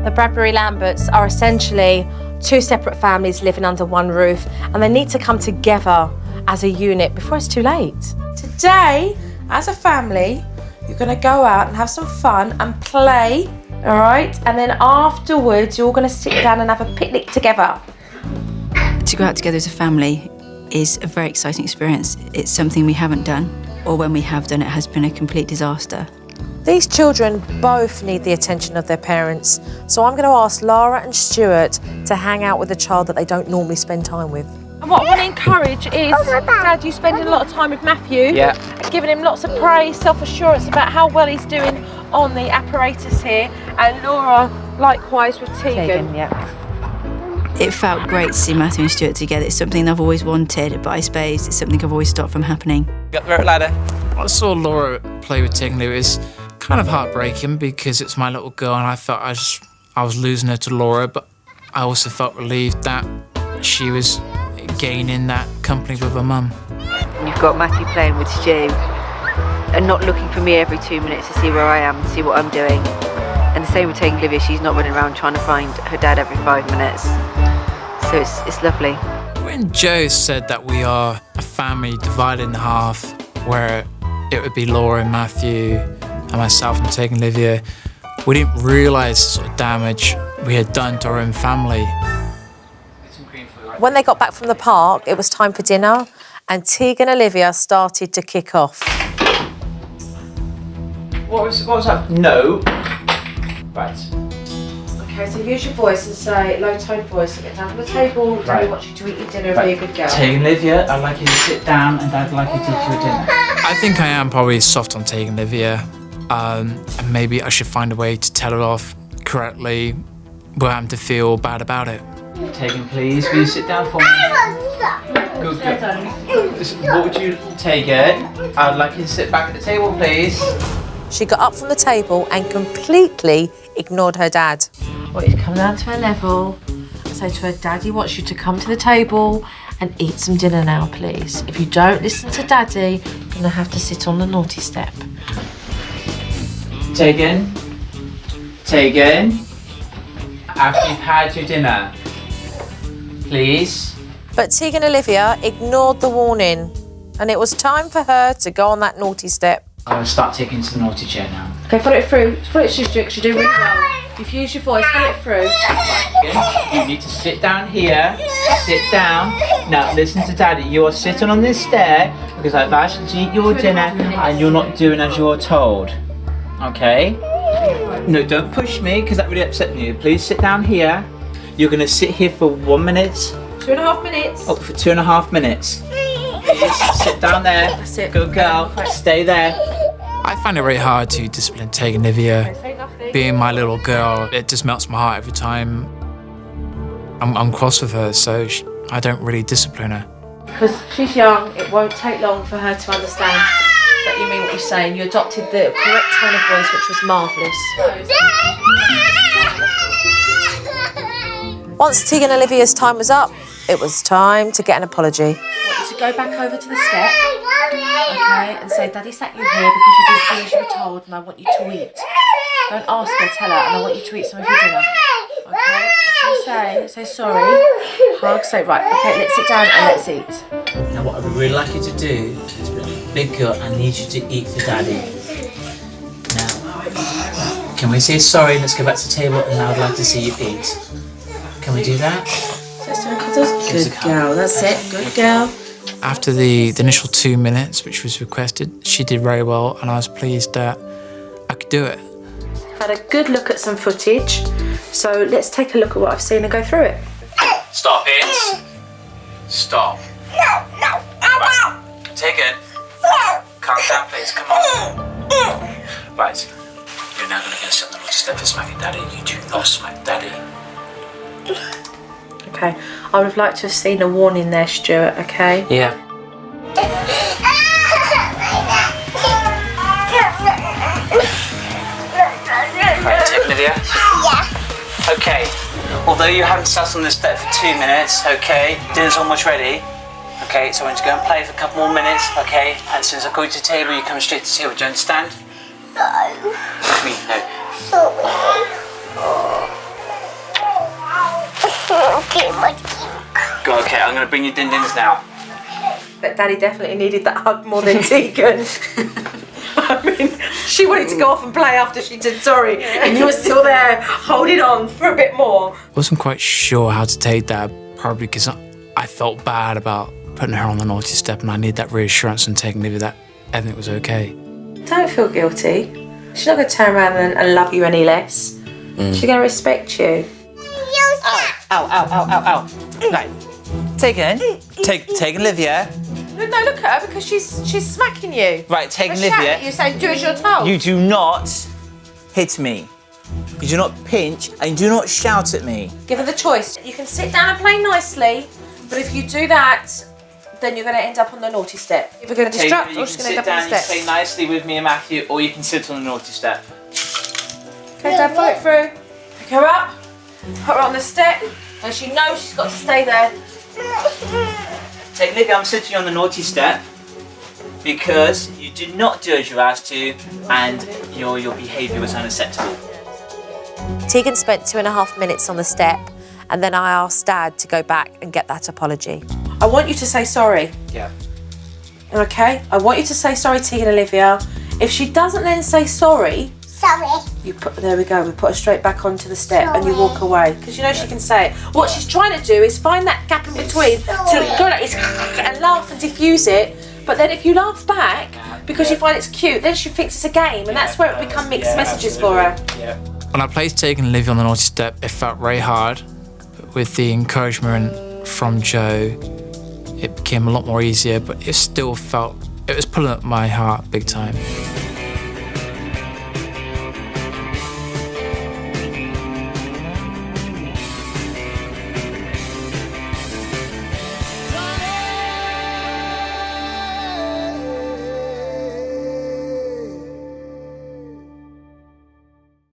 The Bradbury Lamberts are essentially two separate families living under one roof, and they need to come together as a unit before it's too late. Today, as a family, you're going to go out and have some fun and play, all right? And then afterwards, you're all going to sit down and have a picnic together. To go out together as a family is a very exciting experience. It's something we haven't done, or when we have done it has been a complete disaster. These children both need the attention of their parents, so I'm going to ask Lara and Stuart to hang out with a child that they don't normally spend time with. And what I want to encourage is, Dad, you spending a lot of time with Matthew, giving him lots of praise, self-assurance about how well he's doing on the apparatus here, and Laura likewise with Tegan. It felt great to see Matthew and Stuart together. It's something I've always wanted, but I suppose it's something I've always stopped from happening. Got the rope ladder. I saw Laura play with Tegan. It was kind of heartbreaking because it's my little girl and I thought I was losing her to Laura, but I also felt relieved that she was gaining that company with her mum. You've got Matthew playing with Stu and not looking for me every 2 minutes to see where I am, to see what I'm doing. And the same with taking Olivia, she's not running around trying to find her dad every 5 minutes. So it's lovely. When Joe said that we are a family divided in half, where it would be Laura and Matthew and myself and taking Olivia, we didn't realise the sort of damage we had done to our own family. When they got back from the park, it was time for dinner, and Tegan and Olivia started to kick off. What was that? No. Right. Okay, so use your voice and say, low-tone voice, and get down to the table, Daddy wants you to eat your dinner and be a good girl. Tegan, Olivia, I'd like you to sit down and I'd like you to eat your dinner. I think I am probably soft on taking Olivia, and maybe I should find a way to tell her off correctly without having to feel bad about it. Tegan, please, will you sit down for me? Good girl. What would you take it? I'd like you to sit back at the table, please. She got up from the table and completely ignored her dad. I want you to come down to her level and say to her, Daddy wants you to come to the table and eat some dinner now, please. If you don't listen to Daddy, you're going to have to sit on the naughty step. Tegan, after you've had your dinner, please. But Tegan Olivia ignored the warning, and it was time for her to go on that naughty step. I'm going to start taking to the naughty chair now. Okay, follow it through. Follow it, Sister, because you're doing really well. You've used your voice, follow it through. Right, you need to sit down here. Sit down. Now listen to Daddy. You are sitting on this stair because I've asked you to eat your dinner and you're not doing as you're told. Okay? No, don't push me because that really upset me. Please sit down here. You're going to sit here for 1 minute. 2.5 minutes. Oh, for 2.5 minutes. Please sit down there. That's it. Good girl. Stay there. I find it very hard to discipline taking Olivia. Being my little girl, it just melts my heart every time I'm cross with her, so I don't really discipline her. Because she's young, it won't take long for her to understand that you mean what you're saying. You adopted the correct tone of voice, which was marvellous. Once Tegan and Olivia's time was up, it was time to get an apology. I want you to go back over to the step, okay, and say, Daddy sat you here because you didn't do as you were told, and I want you to eat. Don't ask her, tell her, and I want you to eat some of your dinner. Okay? What you say sorry, hug, say, right, okay, let's sit down and let's eat. Now what I would really like you to do is be a big girl, I need you to eat for Daddy. Now, can we say sorry, let's go back to the table, and now I'd like to see you eat. Can we do that? Good girl, that's it, good girl. After the initial 2 minutes, which was requested, she did very well, and I was pleased that I could do it. Had a good look at some footage, so let's take a look at what I've seen and go through it. Stop it. Stop. Right. Tegan. Calm down, please. Come on. Right. You're now going to go sit on the naughty step for smacking Daddy. You do not smack Daddy. Okay, I would have liked to have seen a warning there, Stuart, okay? Yeah. Right, Tip, Lydia? Yeah. Okay, although you haven't sat on this step for 2 minutes, okay, dinner's almost ready. Okay, so I'm going to go and play for a couple more minutes, okay? And as soon as I go to the table, you come straight to the table. Do you understand? No. What do you mean, no? Sorry. Go, okay, I'm going to bring you din-dins now. But Daddy definitely needed that hug more than Tegan. I mean, she wanted to go off and play after she said sorry, and you were still there holding on for a bit more. I wasn't quite sure how to take that, probably because I felt bad about putting her on the naughty step, and I need that reassurance and taking Livy that everything was okay. Don't feel guilty. She's not going to turn around and love you any less. She's going to respect you. Ow. Right. Tegan, Olivia. No, look at her because she's smacking you. Right, Tegan, She's shouting Olivia. at you saying, do as you're told. You do not hit me. You do not pinch and you do not shout at me. Give her the choice. You can sit down and play nicely, but if you do that, then you're going to end up on the naughty step. If you're going to distract, or she's going to end up on the You step. can play nicely with me and Matthew, or you can sit on the naughty step. Okay, Dad, follow it through. Pick her up, put her on the step, and she knows she's got to stay there. Tegan, Olivia, I'm sitting on the naughty step because you did not do as you asked to, and your behaviour was unacceptable. Tegan spent 2.5 minutes on the step, and then I asked Dad to go back and get that apology. I want you to say sorry. Yeah. Okay? I want you to say sorry, Tegan Olivia. If she doesn't then say sorry, there we go, we put her straight back onto the step and you walk away. Because you know she can say it. What she's trying to do is find that gap in between to go like this and laugh and diffuse it. But then if you laugh back because you find it's cute, then she thinks it's a game, and that's where it becomes mixed messages for her. Yeah. When I placed Tegan and Livy on the naughty step, it felt very hard. But with the encouragement from Joe, it became a lot more easier, but it still felt, it was pulling at my heart big time.